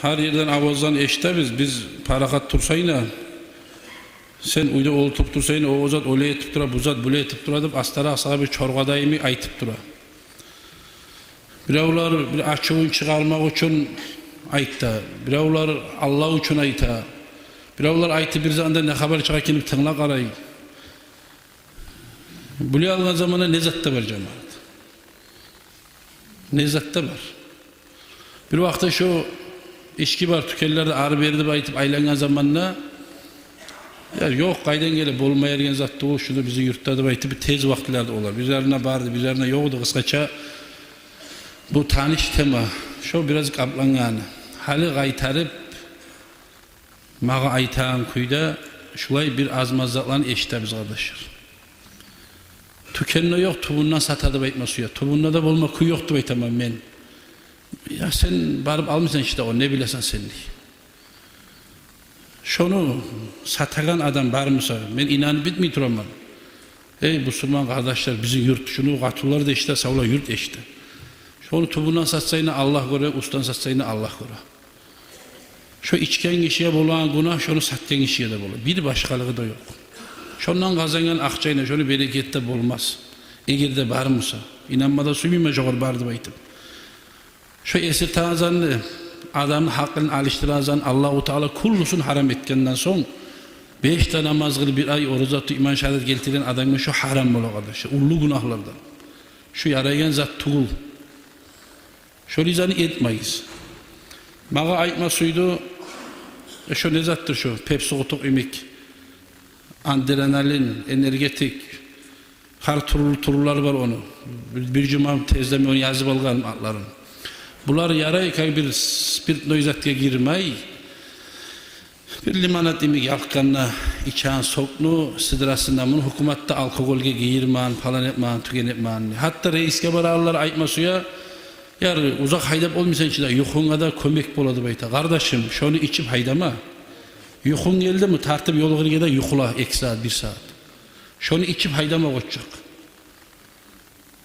Her yerden avazdan eşitemiz. Biz parakat tursayna, sen uyda olup tursayna, o zat öyle etip tura, bu zat böyle etip tura deb astara asabı çorgadayımı aytıp tura. Biravlar bir açığın çıkarmak için aytta, biravlar Allah için ayta, biravlar aytı bir zamanda ne haber çıkar kelip tınla qarayı. Bunu algan zamana ne zatta var cemaat? Ne zatta var? Bir vakti şu içki var, tükellerde ağrı verdi aytıp aylangan zamanla ya yok kaydan gelip olmayan zattı o şunu bizi yurtta da aytıp tez vaktlerde olar. Bizlerine vardı, bizlerine yoktu kıskaça. Bu tanış tema, şu biraz kaplangan. Hali qaytarıp mağa aytağın kuyda şulay bir azmazatlan eşitemiz kardeşler. Tükenine yok, tubundan satadı baytması ya. Tubundan da olma kuy yoktu baytamam ben. Ya sen barıp almışsın işte o, ne bilesen sen diye. Şunu satagan adam var mısa, ben inanıp bitmeyi duramam. Ey Müslüman kardeşler, bizim yurt, şunu katulları da işte, savla yurt işte. Şunu tubundan satsayını Allah göre, ustan satsayını Allah göre. Şu içken kişiye bulan günah, şunu satken kişiye de bulur. Bir başkalığı da yok. Şundan kazanan akçayla şunu berekette bulmaz. Eğer de var mısa, inanmada suymayma çoğur bardı baytım. Şu esir tazanlı, adamın hakkını alıştırazan Allah-u Teala kullusun haram etkenden son 5 tane namaz kılıp bir ay oruç tutup iman şehadet getiren adamın şu haram ola kardeşler, ullu günahlardan. Şu yarayan zat tuğul. Şu rizanı etmeyiz. Mağa aytmasıydı, şu ne zattır şu, pepsi otuk emek, adrenalin, energetik, har turullar var onu. Bir cuma tezlemi onu yazıp algan atların. Bunlar yarayken bir spirit noizatga girmey, bir limonat emek yalkanna içen soknu, sidrasından bunu hükümatta alkolge giyirman, falan etman, tüken etman. Hatta reiske bararlar aytmasıya, yar uzak haydap olmaysan içinde yuhunga da kömek boladı bayta. Kardeşim şunu içip haydama. Yuhun geldi mi tartıp yol girgede yuhula 2 saat 1 saat. Şunu içip haydama koçacak.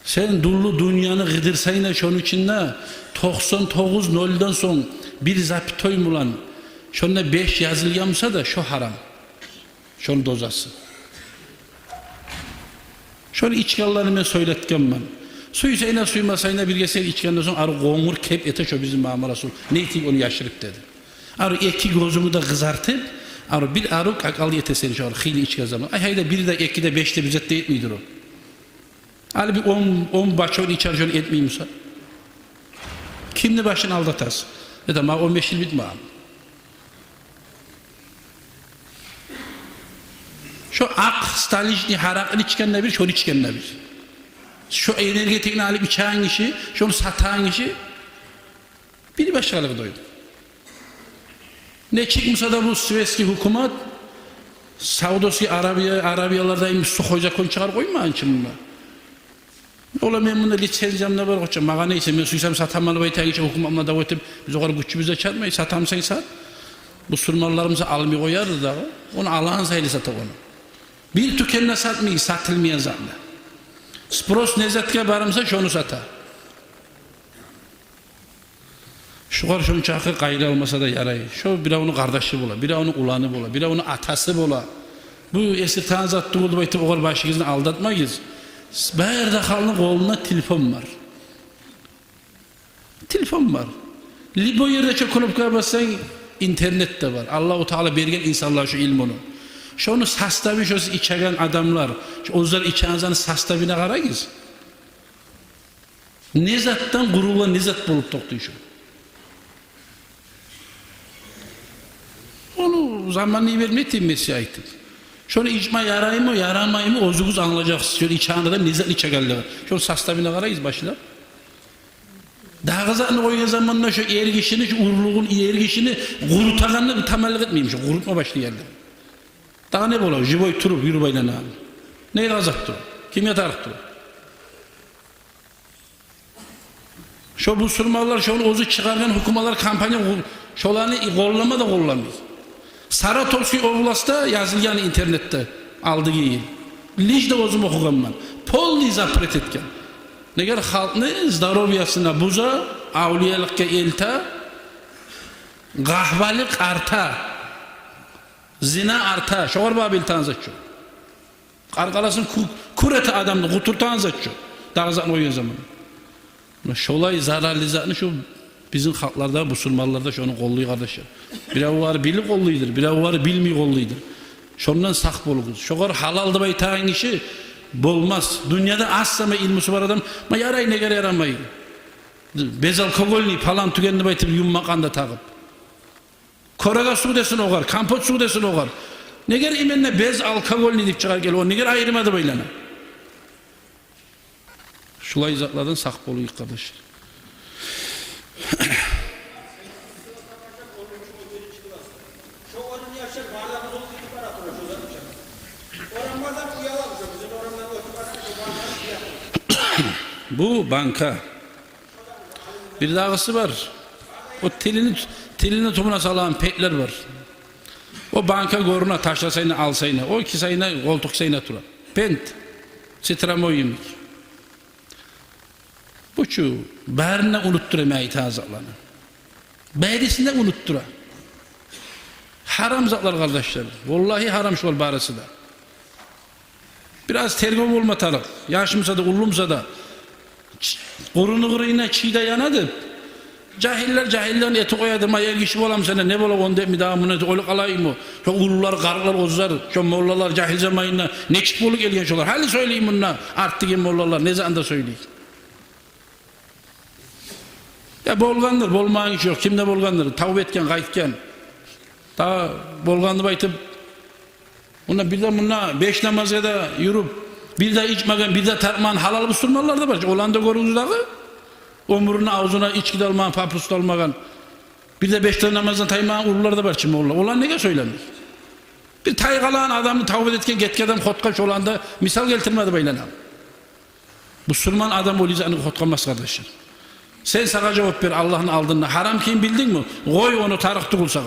Sen dullu dünyanı gıdırsayna şunun içinde 99 noldan son bir zapitoy mulan şunda 5 yazılgamsa da şu haram. Şunu dozası. Şunu içkallarını ben söyletken ben. Suysayna suymasayna bir geçer içkenden sonra arı qoğumur kep ete şu bizim Muhammed Resul. Ne ettik onu yaşırıp dedi. Arı 2 gözümü de kızartıp arı bir arı kakal yeteseni şu arı xili içken zaman. Ay hayda 1 de 2 de 5'te bizet de etmiyordur o. Ali bir 10 başını içer şöyle etmeyeyimse. Kimni başını aldatasın? Ya da 15 yıl bitme abi. Şu ak, stalijni, harakını içkenle bir, şunu içkenle bir. Şu energetikini alıp içen kişi, şunu satan kişi bir başkalığı doydu. Ne çıkmışsa da bu Süveyski hükümet Saudisi Arabiyalardaymış su koyacak onu çıkar koymayın şimdi. Ola men bunda lisensiyamda var koçum. Mağa neyse men suysam satamalı bayta geçe hukumamla da ötüp biz o kadar güçümüzde çarpmayı satamsan sat. Bu surmallarımızı almaya koyarız da onu Allah'ın sayılı satak onu. Bir tükenine satmayı satılmayan zannı. Spros nezatke barımsa şunu satar. Şu kadar şunun çakı gayrı olmasa da yarayı. Şu biri onun kardeşi bola, biri onun ulanı bola, biri onun atası bola. Bu esir tanzat tuğuldu bayta o kadar başınızı aldatmayız. Her dakikanın koluna telefon var. Telefon var. Libo yerde çok konupka bassan internette var. Allah-u Teala bergen insanlar şu ilm onu. Şunu sastabi şu içeren adamlar, onlar içenizden sastabine karayız. Nezattan gurulla nezat bulup toktuyor şu. Onu zamanını vermeyeyim Mesih'e aittim. Şunu içme yarayı mı, yaramayı mı ozuguz anlayacaksınız. Şöyle içen adam nezat içegeldi. Şunu sastabine karayız başlar. Daha kızarını koyun zamanında şu ergişini, şu urluğun ergişini kurutaganını bir tamellik etmeyeyim. Şu kurutma başlayalım. Daha ne bolar? Jiboy turup yürü bayla ne abi? Neyi kazak turup? Kim yatarık turup? Şu bu surmalar, şu ozu çıkargan hükümalar kampanya şolarını kollama da kollamıyor. Saratovski Oblast'ta yazılgan internette aldığı yıl. Lijde ozum okugan ben. Polni zapret etken. Neger halkını zdarovyasına buza, avliyalıkka elta, Kahvalık arta. Zina arta. Şoğar babil tanzatçı. Arkalasın kurete adamdı. Kuturtanzatçı. Dağızan oyun zaman. Şolay zararlı zatını şu bizim halklarda, Müslümanlarda şunu kolluyor kardeşler. Birav var bili kolluydur, birav var bilmiyor kolluydur. Şundan sak boluguz. Şoğar halaldı baytağın işi bolmaz. Dünyada az sama ilmusu var adam, ma yaray ne gere yaramayı. Bez alkoholni falan tükenli baytıp yummakanda takıp. Koraga su desin oğar, kampot su desin oğar. Ne gere imenine bez alkoholni deyip çıkar gel, o ne gere ayırmadı baylana. Şulay zatlardan sak boluyuz kardeşler. Bu banka. Bir dağısı var. O telini tumuna salan pekler var. O banka goruna taşlasayına alsayına. O iki sayına koltuk sayına tura. Pent. Sitramo yemek. Bu şu. Bärine unutturamay tazalana. Bärisinde unuttura. Haram zatlar kardeşler. Vallahi haram şol barısı da. Biraz tergov olmatalık. Yaşımsa da ullumsa da. Qorunu qırıyına çiğde yanadı. Cahillerin eti koyadı. Mayel kişi olam sana ne bola onu mi daha bunu öyle kalayım mı? Şu ullular, karılar, ozlar, şu mollalar cahil zamanında ne çık bolu geliyor şolar. Hadi söyleyeyim bununla. Arttık mollalar ne zaman da söyleyeyim. Ya bolgandır, bolmağın iş yok. Kimde bolgandır? Tavuk etken, kayıtken. Daha bolgandı baytıp bununla bir de bununla 5 namaz ya da yürüp bir de içmegen, bir de tartman halal Müslümanlar da var. Olan da görünüz dağı. Omuruna, ağzına içki de almayan, papus da almayan. Bir de 5 tane namazdan taymayan urlar da var şimdi onlar. Olan neye söylenir? Bir taygalan adamı tavuk etken, getki adam kotkaç olan da misal getirmedi baylana. Müslüman adam olacağını kotkanmaz kardeşler. Sen sana cevap ver Allah'ın aldığında. Haram kim bildin mi? Koy onu tarıktı kulsağa.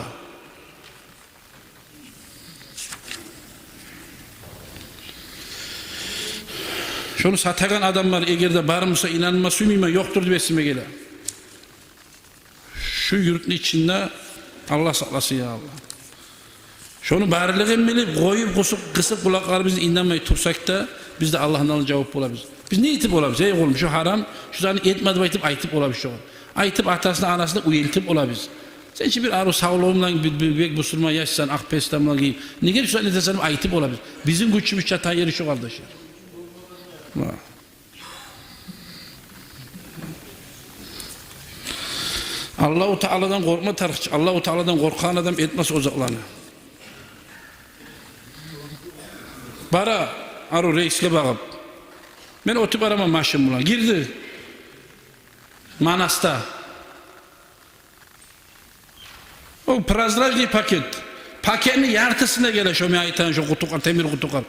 Şunu satagan adamlar eğer de barımsa inanma sümüme yoktur besime gele. Şu yurtun içinde Allah saklasın ya Allah. Şunu barılığın bilip koyup kısıp kulaklarımızı inanmayı tutsak da biz de Allah'ın alın cevap bulabiliriz. Biz ne itip olabiliriz? Ey oğlum şu haram, şu zaman etmedi baytıp aytıp olabiliriz. Aytıp atasına anasına uyeltip olabiliriz. Sen şimdi bir arı sağlığımla bir Müslüman yaşsan, akpestamla giyin. Ne gerek şu an ne desem aytıp olabiliriz. Bizim güçümüz çatan yeri şu kardeşler. Allah-u Teala'dan korkma tarihçi. Allah-u Teala'dan korkan adam etmez ozaklarını. Bara arı reisle bakıp ben otup arama maşın bulan. Girdi Manas'ta o prazdraj diye paketin yartısına gele şu meaytan şu kutukar temir kutukar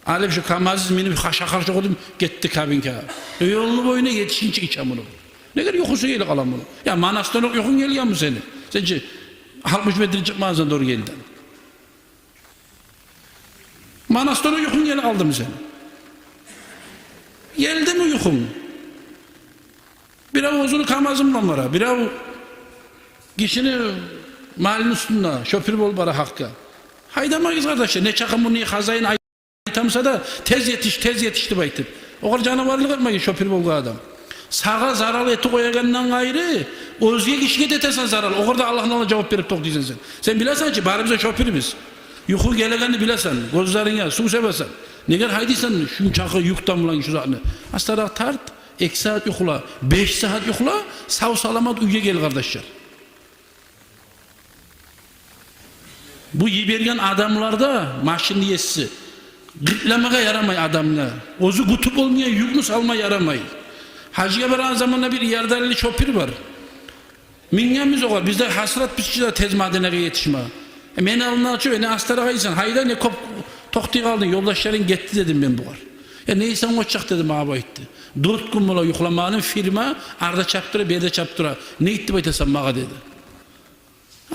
alıp şu kamaziz minip şakar şu kudum gitti kabinke yolunu boyuna yetişince içem bunu ne kadar yokusu geli kalan bunu ya Manas'tan yokun geliyor mu seni sence 60 metre çıkmazdan doğru geldi Manas'tan yokun geli aldım seni geldi mi yokun bir av ozunu kamazımla var bir av kişini malin üstünde şoför bol bara hakka haydamayız kardeşler ne çakın bunu hazayın aytamsa da tez yetişti baytıp o kadar canavarlık etmeyin şoför bol adam sağa zararlı eti koyagandan gayrı özge kişiye detesen zararlı o kadar Allah'ın ona cevap verip tok diyeceksin sen bilesin ki bari bize şoförümüz yuhu gelegeni bilesin gözlerine su seversen ne kadar haydıysan şu çakı yuktan bulan şu zatını hastara tart 2 saat yukla 5 saat yukla sağ salamat uyuya gel kardeşler bu yibergen adamlarda maşın yesi gırtlamaya yaramay adamla ozu kutup olmayan yükünü salmaya yaramay hacıya varan zamanla bir yardarlı şoför var minyemiz o var bizde hasrat biçiciler tez madeneye yetişme men alına açıyor ne hastara kaysan hayda ne kop tokti kaldın yoldaşların gitti dedim ben bu var ya neysen uçacak dedim abi etti 4 gün mola yuklamanın firma arda çaptıra berde çaptıra ne itti baytasam mağa dedi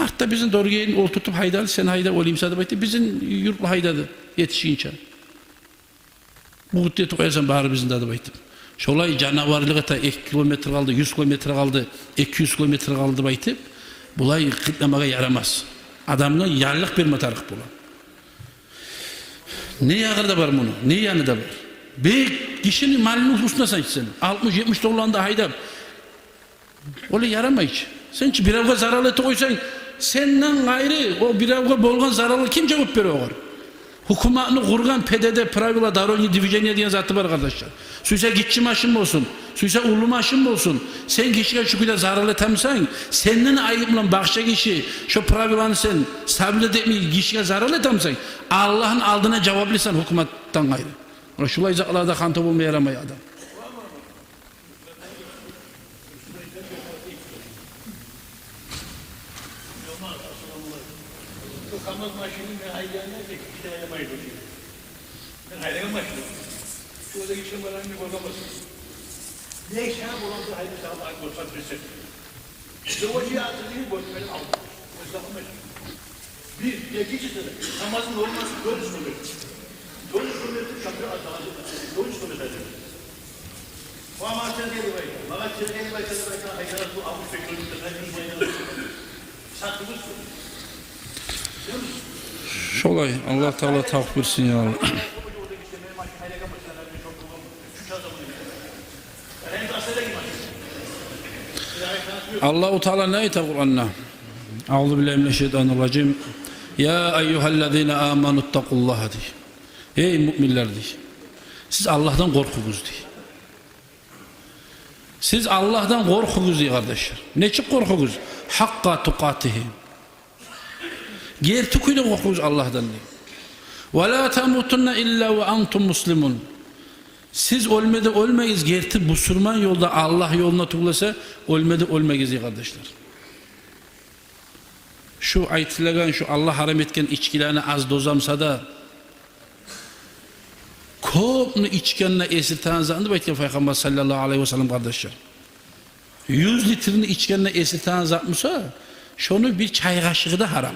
artta bizim doğru gelin ol tutup haydalı sen hayda olayım sadı baytı bizim yurtlu haydadı yetişince bu gıttiyeti koyarsan bağır bizim dadı baytım şolay canavarlığı da 2 kilometre kaldı 100 kilometre kaldı 200 kilometre kaldı baytım Bulay kıtlamağa yaramaz. Adamına yarlık bir matarık bulan. Ne yağı da var bunu? Ne yanı da var? Bir kişinin malını hususuna sen 60-70 dolarında haydap. Öyle yaramay hiç. Sen ki bir avga zararlı eti koysan senden gayrı o bir avga bolgan zararlı kim cevap veriyor? Hukumatını kurgan PDD, Pravila, Daroni, Divijenya diyen zatı var kardeşler. Suysa gitçi maşın mı olsun? Suysa ulu maşın mı olsun? Sen kişiye şu kadar zararlı etemsen, senin ayıpla bakşa kişi, şu Pravilanı sen stabil etmeyi kişiye zararlı etemsen, Allah'ın aldığına cevaplıysan hukumattan gayrı. Şulay zaklarda kantop olmaya yaramaya adam. Kamaz maşının ve hayvanlar da bir tane yamayı tutuyor. Ben hayvan maşını. Şurada geçen var anne bozamazsın. Ne işe bulandı hayvan sağlığa koşmak resim. Doğucuya atılıyı boşverin aldı. Mustafa maşını. Bir, ikincisi de namazın olması doğru sınırı. Doğru sınırı şapı atağı. Doğru sınırı. Bu amaçlar diye bir bayım. Bana çirkeli bayım. Hayvanlar bu almış bekliyordu. Ben iyi bayım. Satılır. Şolay Allah Teala tavuk versin ya Allah. Allah-u Teala ne ayet Kur'an'na? Euzubillahimineşşeytanirracim. Ya eyyühellezine amenuttakullaha diye. Ey müminler diye. Siz Allah'tan korkunuz diye. Siz Allah'tan korkunuz diye kardeşler. Ne için korkunuz? Hakka tukatihi. Gerçekten korkunuz Allah'tan diye. Ve la tamutunna illa ve antum muslimun. Siz ölmeyiz gerçek Müslüman yolda Allah yoluna tuğlasa ölmeyiz ya kardeşler. Şu aytilagan şu Allah haram etken içkilerini az dozamsa da kopnu içkenine esirten zandı baytken Peygamber sallallahu aleyhi ve sellem kardeşler. 100 litrini içkenine esirten zatmışsa şunu bir çay kaşığı da haram.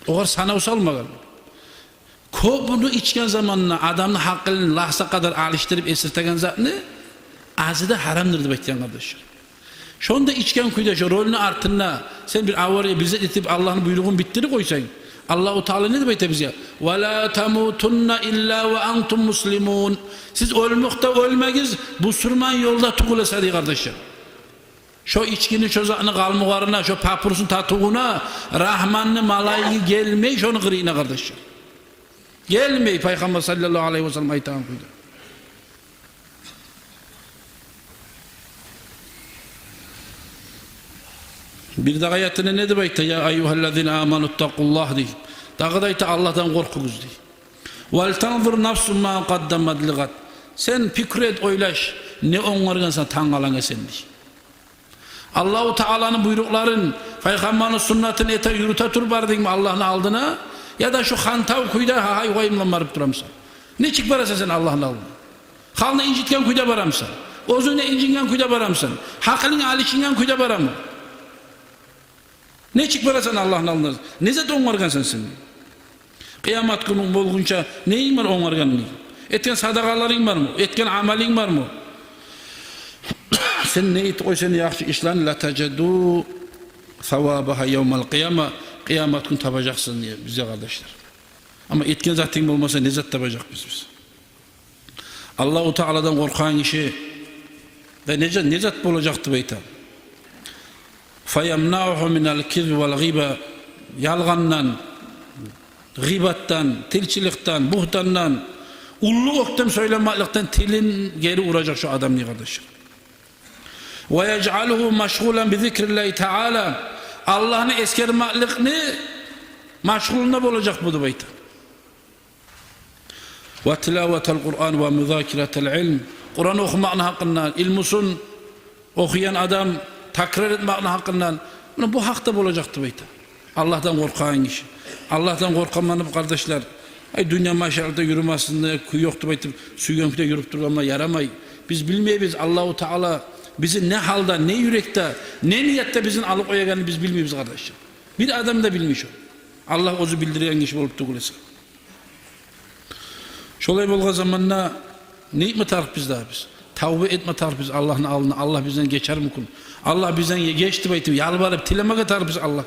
O kadar sana usalmagan. Kopunu içken zamanına adamın hakkını lahza kadar alıştırıp esirtegen zatını azı da haramdır baytken kardeşler. Şunu da içken kuyda şu rolünü artırına sen bir avarıya bize itip Allah'ın buyruğunu bittiri koysan Allah-u Teala ne demek bize? وَلَا تَمُوتُنَّ اِلَّا وَاَنْتُمْ مُسْلِمُونَ. Siz ölmekte ölmeyiz, bu sürman yolda tuğulasa diye kardeşler. Şu içkini çözağını kalmılarına, şu papursun tatuğuna, Rahmanlı malayı gelmeyi, şunu kırıyına kardeşler. Gelmeyi Peygamber sallallahu aleyhi ve sellem ayıtan kuydu. Bir de ayetine ne demek? Ya eyyühellezine amenuttakullah diye. Daha da Allah'tan korkunuz diye. Vel tanzur nafsun ma qaddamat ligat. Sen fikret oylaş. Ne onlardan sen tangalan esen diye. Allah-u Teala'nın buyrukların, Peygamber'in sünnetini ete yürüte tur bardın mı Allah'ın aldığına? Ya da şu hantav kuyda hay koyumla varıp duramsan. Ne çık barasa sen Allah'ın aldığına? Halını incitken kuyda baramsan. Ozunu incingen kuyda baramsan. Hakkını alişingen kuyda baramı. Ne çık barasan Allah'ın aldığına? Ne zat onlardan sensin? Kıyamet günün bolgunca neyin var onlardan? Etken sadakaların var mı? Etken amalin var mı? Sen ne et koysan yaxşı işlerini la tecedu thavabaha yevmel kıyama kıyamet gün tabacaksın diye bize kardeşler. Ama etken zatın olmasa ne zat tabacak biz. Allah-u Teala'dan korkan kişi ve ne zat olacaktı beyta. Fayemna'uhu minel kizbi vel gıba. Yalgandan, gıbattan, tilçilikten, buhtandan, ullu oktem söylemeklikten tilin geri uğrayacak şu adam diye kardeşler. وَيَجْعَلُهُ مَشْغُولًا بِذِكْرِ اللّٰهِ تَعَالَى. Allah'ın eskermekliğini meşgulunda olacak bu beyte. وَتِلَاوَةَ الْقُرْآنِ وَمُذَاكِرَةَ الْعِلْمِ. Kur'an okumakın hakkından, ilmusun okuyan adam takrar etmekin hakkından bu hakta olacaktı beyte. Allah'tan korkan kişi. Allah'tan korkanmanıp kardeşler dünya maşarada yürümesinde kuyu yoktu beyte su yönükte yürüp durmama yaramay. Biz bilmeyiz Allah-u Teala bizi ne halda, ne yürekte, ne niyette bizim alıkoyacağını biz bilmiyoruz kardeşler. Bir adam da bilmiş o. Allah ozu bildiren kişi olup tuğulasa. Şolay bolga zamanla ne etme tarif biz daha biz? Tavbe etme tarif biz Allah'ın alnına. Allah bizden geçer mi kun? Allah bizden geçti baytı yalvarıp tilemek atar biz Allah'a.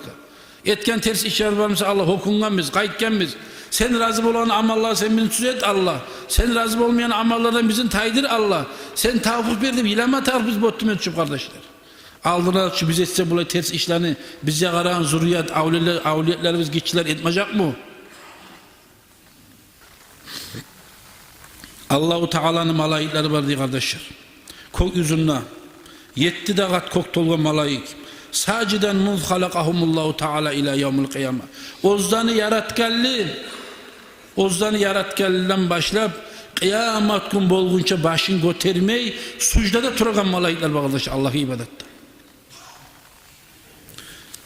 Etken ters işler varmışsa Allah hukungan biz, kayıtken biz. Sen razı olan amallar sen bizi süret Allah. Sen razı olmayan amallardan bizim taydır Allah. Sen tavuk verdim ilama atar biz bottum etçip kardeşler. Aldılar şu biz etse bulay ters işlerini bize karan zurriyat, avliyetlerimiz geçiler etmeyecek mi? Allahu Teala'nın malayikleri var diye kardeşler. Kok yüzünde 7 kat kok tolga malayik. Saciden muz halakahumullahu Teala ila yevmil kıyama. Ozdanı yaratkalli'den başlap kıyamet gün bolgunça başın götermey sucdada turagan malayikler var kardeşler Allah'a ibadette.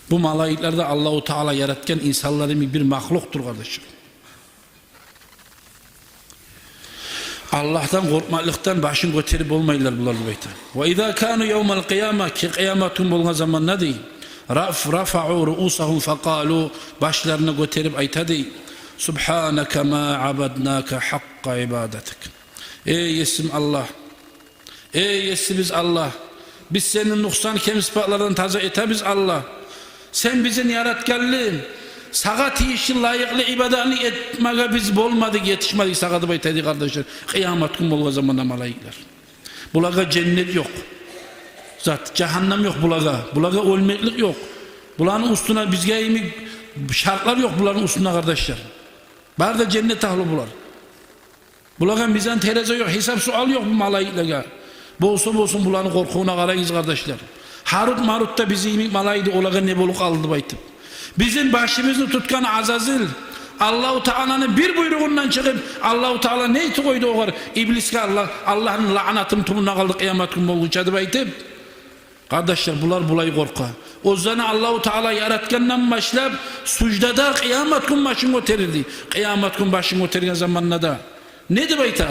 Bu malayikler de Allahu Teala yaratken insanların bir mahluktur kardeşler. Allah'tan korkmaklıktan başın göterip olmayırlar bunlar bu beyte. Ve izâ kânu yevmel kıyâme ki kıyametun bolgan zaman ne dey? Rafa'u ru'usahum fekâlu başlarını göterip aytadı. Subhaneke ma abadnâke hakka ibadetik. Ey yesim Allah. Ey yesimiz Allah. Biz senin nuksan kem ispatlardan taza etabiz Allah. Sen bizim yaratkenliğin. Sağa tiyişin layıklı ibadetini etmeye biz bolmadık, yetişmedik sağa da baytaydı kardeşler. Kıyamet gün bolga zamanda malayikler. Bulaga cennet yok. Zat cehennem yok bulaga. Bulaga ölmeklik yok. Bulanın üstüne bizge şartlar yok bulanın üstüne kardeşler. Bari da cennet ahlı bular. Bulaga mizan tereze yok, hesap sual yok bu malayiklerge. Bolsun bulanın korkuğuna karayız kardeşler. Harut Marut da bizi malaydı olaga ne boluk aldı baytıp. Bizim başımızı tutkan Azazil Allah-u Teala'nın bir buyruğundan çıkıp Allah-u Teala neyti koydu o kadar İbliske Allah'ın lanatım tumuna kaldı kıyamet günü olgunca baytıp. Kardeşler bulay korka. O zaman Allah-u Teala yaratkenden başlayıp sucdada kıyamet gün başını göterirdi. Kıyamet gün başını göteren zamanla da. Ne de bayta?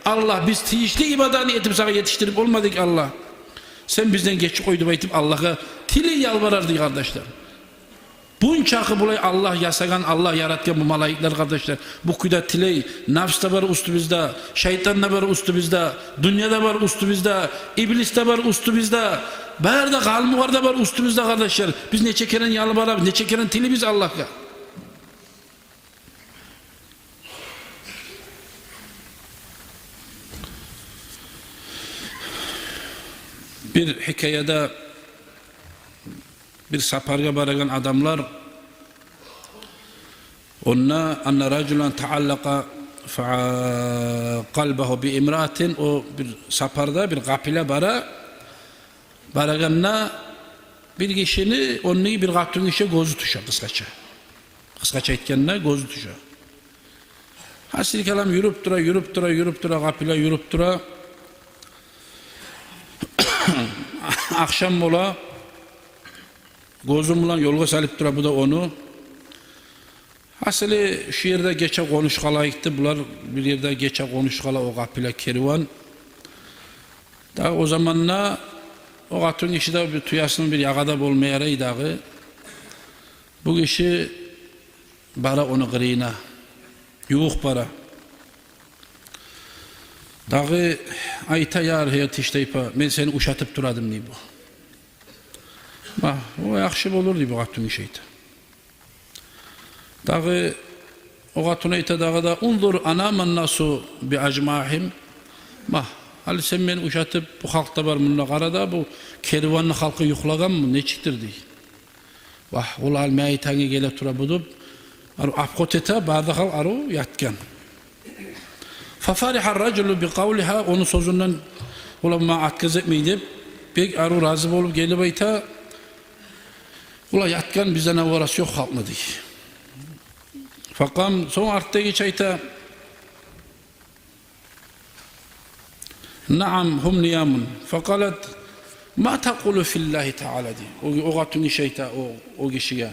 Allah biz tiyişli ibadani etip sana yetiştirip olmadık Allah. Sen bizden geç koydu baytıp Allah'a tili yalvarardı kardeşler. Bunçakı bulay Allah yasagan, Allah yaratken bu malayikler kardeşler. Bu kuyda tiley, nafs da var üstü bizde, şeytan da var üstü bizde, dünya da var üstü bizde, iblis de var üstü bizde. Berde kalmı var da var üstü bizde kardeşler. Biz ne çekeren yalvarab, ne çekeren tili biz Allah'a. Bir hikayede bir saparga baragan adamlar onna anna raculan taallaka qalbahu bi imraatin o bir saparda bir kapile baraganna bir kişini onun bir katun işe gözü tuşa kıskaça etkenine gözü tuşa hasil kelam yürüp dura kapile yürüp dura akşam mola gözüm ulan yolga salıp dura bu da onu. Hasili şu yerde geçe konuşkalayıktı. Bunlar bir yerde geçe konuşkala o kapıyla kervan. Da o zamanla o katın kişi de bir tuyasının bir yağada olmayarı dağı. Bu kişi bara onu kırıyına. Yuğuk bara. Dağı ayta yar hayat işteypa. Ben seni uşatıp duradım diye bu. O yaxşı olur diye bu katın işeydi. Dağı o katın ayta dağı da undur anaman nasu bi acmahim. Hali sen beni uşatıp bu halkta var bununla karada bu kervanlı halkı yuklagan mı ne çıktır diye. Ol almaya tangi gele tura budup apkot ete bazı hal aru yatkan. Fafarihar raculu bi kavliha onun sözünden ulan atkız etmeydi. Pek aru razı olup gelip ayta ula yatkan bizden avarası yok halk mı diye. Fakam son artta geç ayta naam hum niyamun fakalat ma taqulu fillahi ta'ala diye. O katun işeyta o kişiye.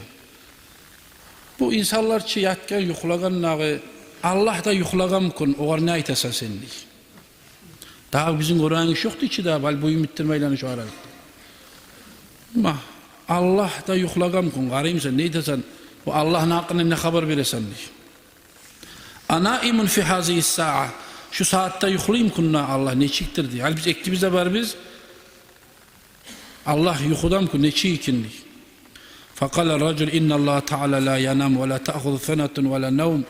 Bu insanlar ki yatkan yuklagan nağı Allah da yuklagan kun o var ne aytasan sen diye. Daha bizim Kur'an iş yoktu ki daha bal bu ümittirmeyle şu aralıkta. Allah da yuklagan kun garayım sen ne aytasan bu Allah'ın hakkında ne haber veresen diye. Anaimun fi hazihi sa'a şu saatte yuklayayım kunna Allah ne çıktır diye. Halbuki ekibizde var biz Allah yuxudan ku neçi ikinlik. Fakala racul inna Allah Teala la yanam ve la ta'khudhu senatun ve la nevm.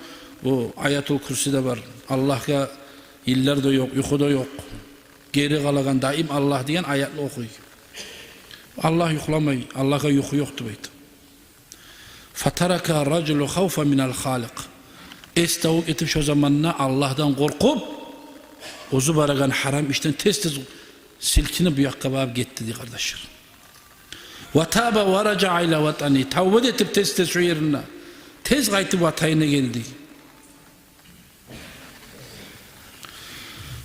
Bu Ayatul Kürsi'de var. Allah'a iller de yok, yuxuda yok. Geri kalagan daim Allah diyen ayetli okuyor. Allah yuxlamay, Allah'a yuxu yoktu beyt. Fataraka raculu khawfa minel halik. Estavuk etip şu zamanına Allah'tan korkup ozu baragan haram işten tez silkinip bu yakkabab gitti diye kardeşler. Ve tâbe ve raca'a ila vatani. Tavbet etip tez şu yerine. Tez gayti vatayına geldi.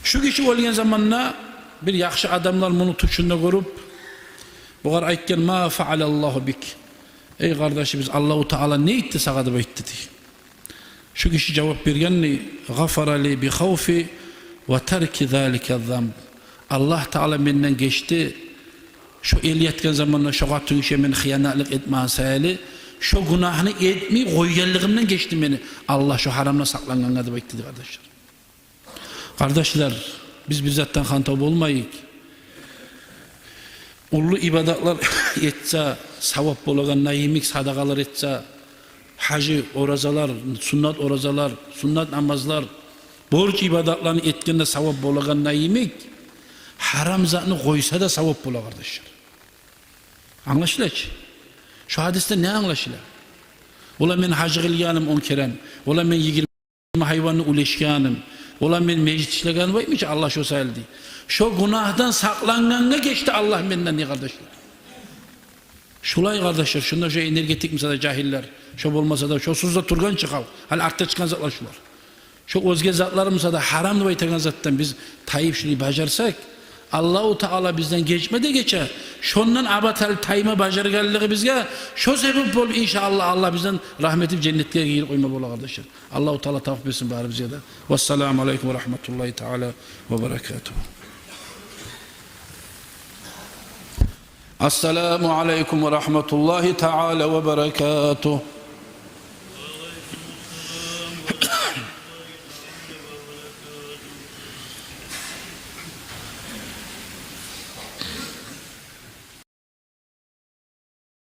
Şu kişi olgan zamanla bir yaxşı adamlar bunu tuşunda görüp bu kadar aytken ma fa'alallahu bik. Ey kardeşimiz Allahu Teala ne etti sana da etti diye. Şu kişi cevap bergenni gafara li bi khawfi ve terki zalika zamb. Allah Teala menden geçti. Şu el yetken zamanla şu katın işemen hıyanatlık etmeseyli şu günahını etmeyi koygelliğimden geçti beni. Allah şu haramla saklanganına da etti kardeşler. Kardeşler biz bizzattan hantap olmayık. Ullu ibadatlar etse, savap bolagan nayimik sadakalar etse, hacı orazalar, sünnet namazlar, borç ibadatlarını etkende savap bolagan nayimik, haram zatını koysa da savap bola kardeşler. Anlaşılır ki? Şu hadiste ne anlaşılır? Ola men hacı gilyanım 10 keren, ola men 20 hayvanı uleşkanım, ola men meclis işlegan var mı ki Allah şu sayıldı. Şu günahdan saklanganına geçti Allah benden ne kardeşler. Şulay kardeşler, şunda şu energetik mesela cahiller, şu olmasa da şu suzda turgan çıkal, hal akta çıkan zatlar şular. Şu özge zatlarımıza da haram da baytagan zattan biz tayip şunu bacarsak, Allah-u Teala bizden geçmedi geçe. Şondan abatal tayma bacargallığı bizge, şu sebep ol inşallah Allah bizden rahmeti cennetliğe giyir koyma bola kardeşler. Allah-u Teala tavuk etsin bari bize de. Vesselamu aleyküm ve rahmetullahi teala ve berekatuhu. Esselamu aleyküm ve rahmetullahi teala ve berekatuhu.